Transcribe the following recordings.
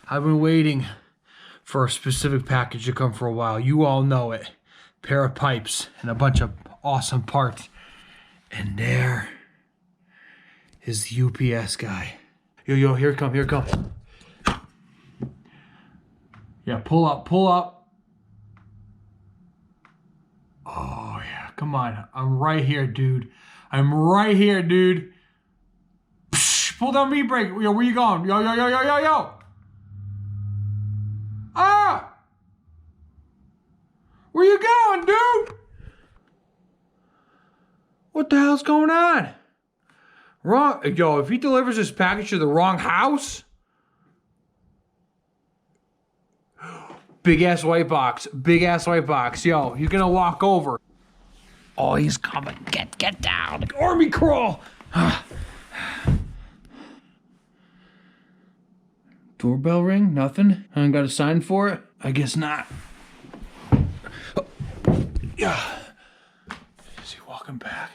I've been waiting for a specific package to come for a while. You all know it. Pair of pipes and a bunch of awesome parts. And there is the UPS guy. Yo, here it comes. Yeah, pull up. Oh yeah, come on. I'm right here, dude. Psh, pull down me-brake. Yo, where you going? Yo. Ah! Where you going, dude? What the hell's going on? Yo, if he delivers this package to the wrong house? Big ass white box. Yo, you're gonna walk over. Oh, he's coming. Get down. Like army crawl. Doorbell ring? Nothing? I ain't got a sign for it? I guess not. Yeah. Is he walking back?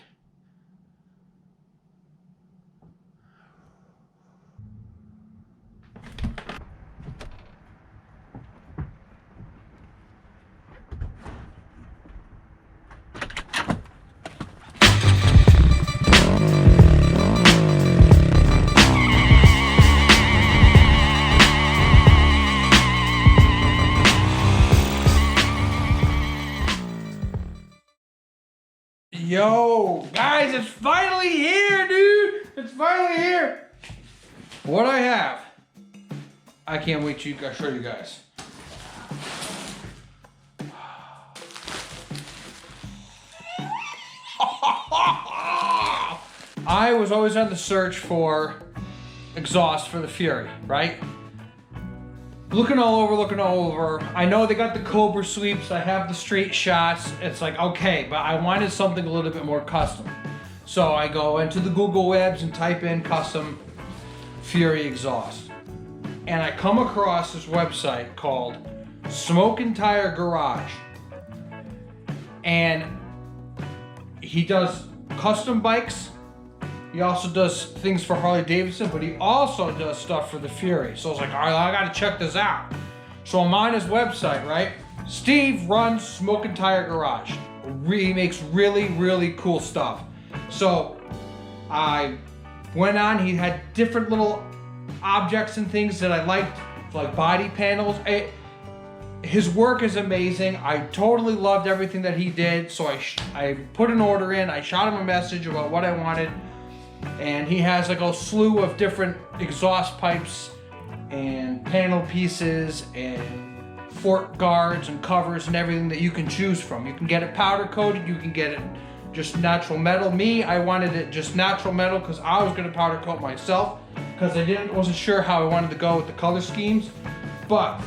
Yo, guys, it's finally here, dude. It's finally here. What I have, I can't wait to show you guys. I was always on the search for exhaust for the Fury, right? Looking all over. I know they got the Cobra sweeps. I have the straight shots. It's like, okay, but I wanted something a little bit more custom. So I go into the Google webs and type in custom Fury exhaust. And I come across this website called Smokin Tyre Garage. And he does custom bikes. He also does things for Harley Davidson, but he also does stuff for the Fury. So I was like, all right, I gotta check this out. So I'm on his website, right? Steve runs Smokin Tyre Garage. He makes really cool stuff. So I went on, he had different little objects and things that I liked, like body panels. His work is amazing. I totally loved everything that he did. So I put an order in, I shot him a message about what I wanted. And he has like a slew of different exhaust pipes and panel pieces and fork guards and covers and everything that you can choose from. You can get it powder coated, you can get it just natural metal. Me, I wanted it just natural metal because I was gonna powder coat myself because I wasn't sure how I wanted to go with the color schemes. But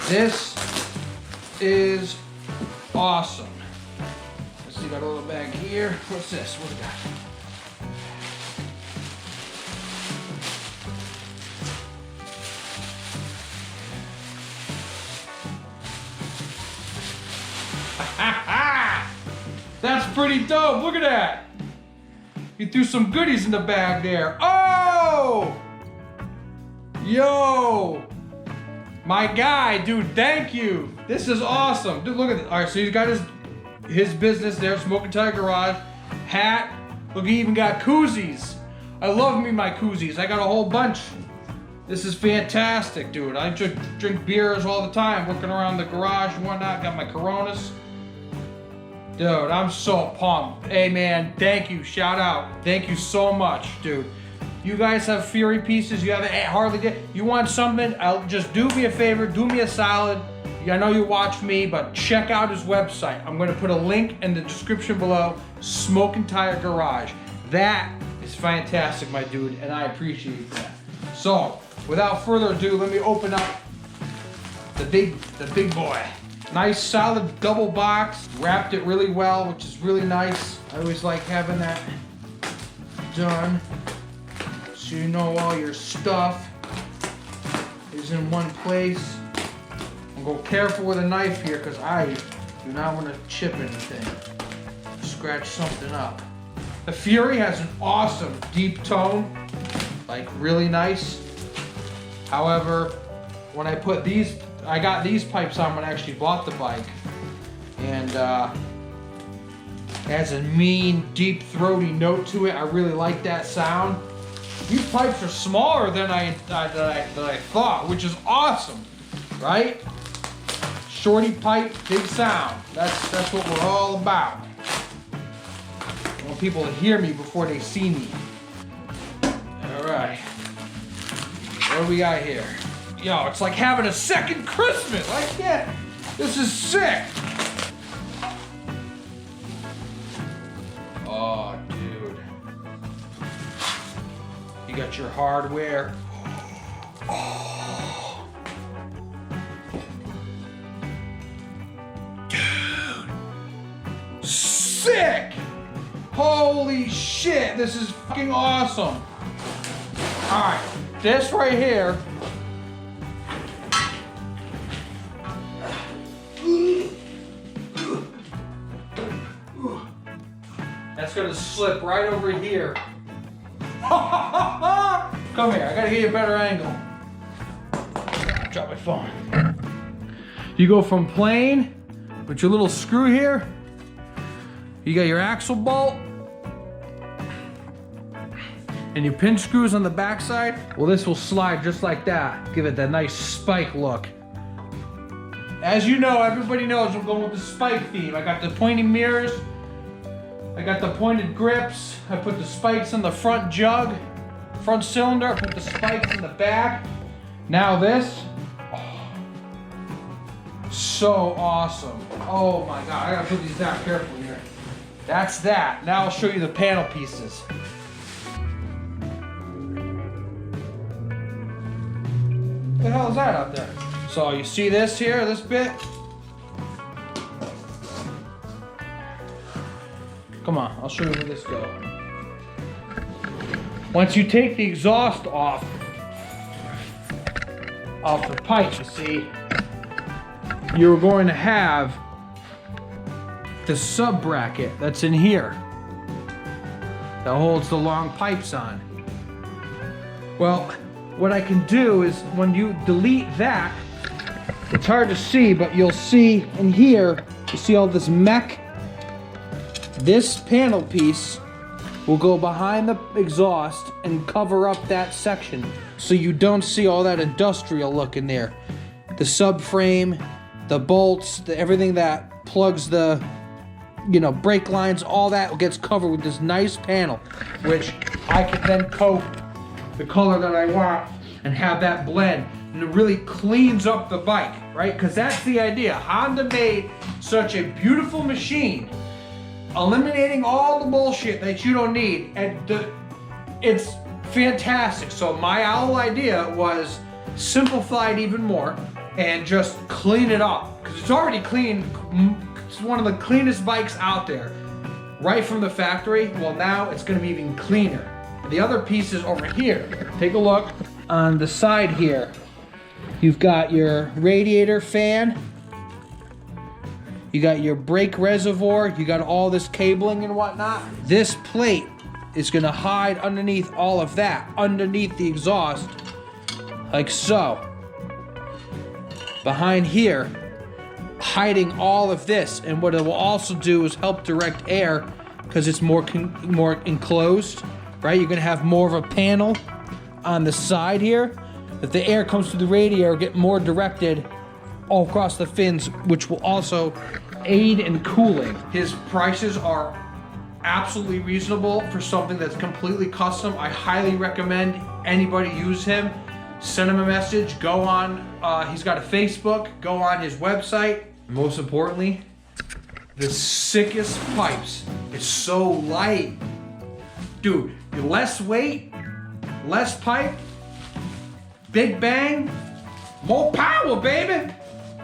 this is awesome. Let's see, got a little bag here. What's this? What do we got? That's pretty dope. Look at that. He threw some goodies in the bag there. Oh! Yo! My guy, dude, thank you. This is awesome. Dude, look at this. All right, so he's got his business there, Smokin Tyre Garage. Hat. Look, he even got koozies. I love me my koozies. I got a whole bunch. This is fantastic, dude. I just drink beers all the time, working around the garage and whatnot. Got my Coronas. Dude, I'm so pumped. Hey, man, thank you. Shout out. Thank you so much, dude. You guys have Fury pieces. You have Harley. You want something? Just do me a favor. Do me a solid. I know you watch me, but check out his website. I'm going to put a link in the description below. Smokin Tyre Garage. That is fantastic, my dude, and I appreciate that. So, without further ado, let me open up the big boy. Nice solid double box, wrapped it really well, which is really nice. I always like having that done, so you know all your stuff is in one place. And go careful with a knife here, because I do not want to chip anything, scratch something up. The Fury has an awesome deep tone, like really nice. However, when I put these, I got these pipes on when I actually bought the bike. And it has a mean, deep, throaty note to it. I really like that sound. These pipes are smaller than I thought, which is awesome, right? Shorty pipe, big sound. That's what we're all about. I want people to hear me before they see me. All right. What do we got here? Yo, it's like having a second Christmas. I can't. This is sick. Oh, dude. You got your hardware. Oh. Dude. Sick. Holy shit. This is fucking awesome. All right. This right here. That's gonna slip right over here. Come here, I gotta get you a better angle. Drop my phone. You go from plain with your little screw here. You got your axle bolt and your pin screws on the backside. Well, this will slide just like that. Give it that nice spike look. As you know, everybody knows I'm going with the spike theme. I got the pointing mirrors. I got the pointed grips. I put the spikes in the front jug, front cylinder. I put the spikes in the back. Now this. Oh, so awesome. Oh my God, I gotta put these down carefully here. That's that. Now I'll show you the panel pieces. What the hell is that out there? So you see this here, this bit? Come on, I'll show you where this goes. Once you take the exhaust off the pipe, you see, you're going to have the sub bracket that's in here that holds the long pipes on. Well, what I can do is when you delete that, it's hard to see, but you'll see in here, you see all this mech? This panel piece will go behind the exhaust and cover up that section so you don't see all that industrial look in there. The subframe, the bolts, everything that plugs the, brake lines, all that gets covered with this nice panel, which I can then coat the color that I want and have that blend. And it really cleans up the bike, right? Because that's the idea. Honda made such a beautiful machine, eliminating all the bullshit that you don't need, and it's fantastic. So my whole idea was simplify it even more and just clean it up, because it's already clean. It's one of the cleanest bikes out there, right from the factory. Well, now it's going to be even cleaner. The other pieces over here, take a look on the side here. You've got your radiator fan. You got your brake reservoir. You got all this cabling and whatnot. This plate is gonna hide underneath all of that, underneath the exhaust, like so. Behind here, hiding all of this. And what it will also do is help direct air, because it's more enclosed, right? You're gonna have more of a panel on the side here. If the air comes through the radiator, get more directed all across the fins, which will also aid in cooling. His prices are absolutely reasonable for something that's completely custom. I highly recommend anybody use him. Send him a message, go on, he's got a Facebook, go on his website. Most importantly, the sickest pipes. It's so light. Dude, less weight, less pipe, big bang, more power, baby.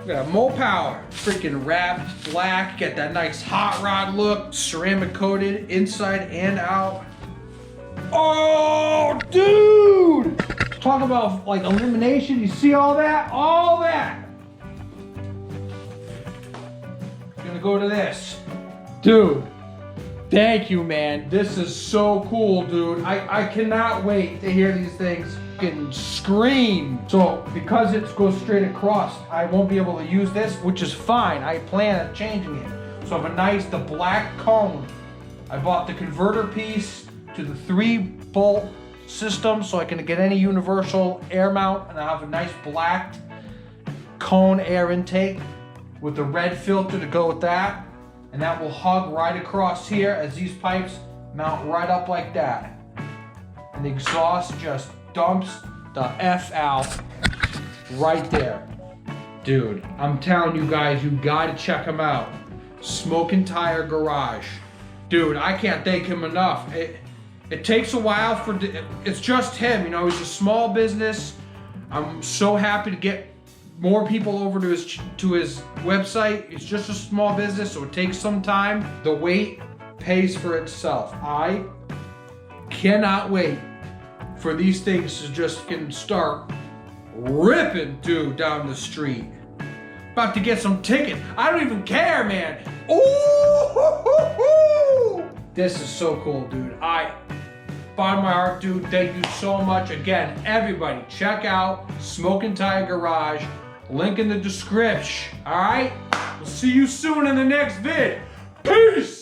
We got more power. Freaking wrapped black, get that nice hot rod look, ceramic coated inside and out. Oh, dude! Talk about like elimination. You see all that? All that. Gonna go to this. Dude, thank you, man. This is so cool, dude. I cannot wait to hear these things. freaking scream. So because it goes straight across, I won't be able to use this, which is fine. I plan on changing it. So I have the black cone. I bought the converter piece to the 3-bolt system so I can get any universal air mount, and I have a nice black cone air intake with the red filter to go with that. And that will hug right across here as these pipes mount right up like that. And the exhaust just dumps the F out right there. Dude, I'm telling you guys, you gotta check him out. Smokin Tyre Garage. Dude, I can't thank him enough. It takes a while it's just him, you know, he's a small business. I'm so happy to get more people over to his website. It's just a small business, so it takes some time. The wait pays for itself. I cannot wait for these things to just start ripping, dude, down the street. About to get some tickets. I don't even care, man. Ooh, this is so cool, dude. Bottom of my heart, dude, thank you so much. Again, everybody, check out Smokin Tyre Garage. Link in the description. All right? We'll see you soon in the next vid. Peace!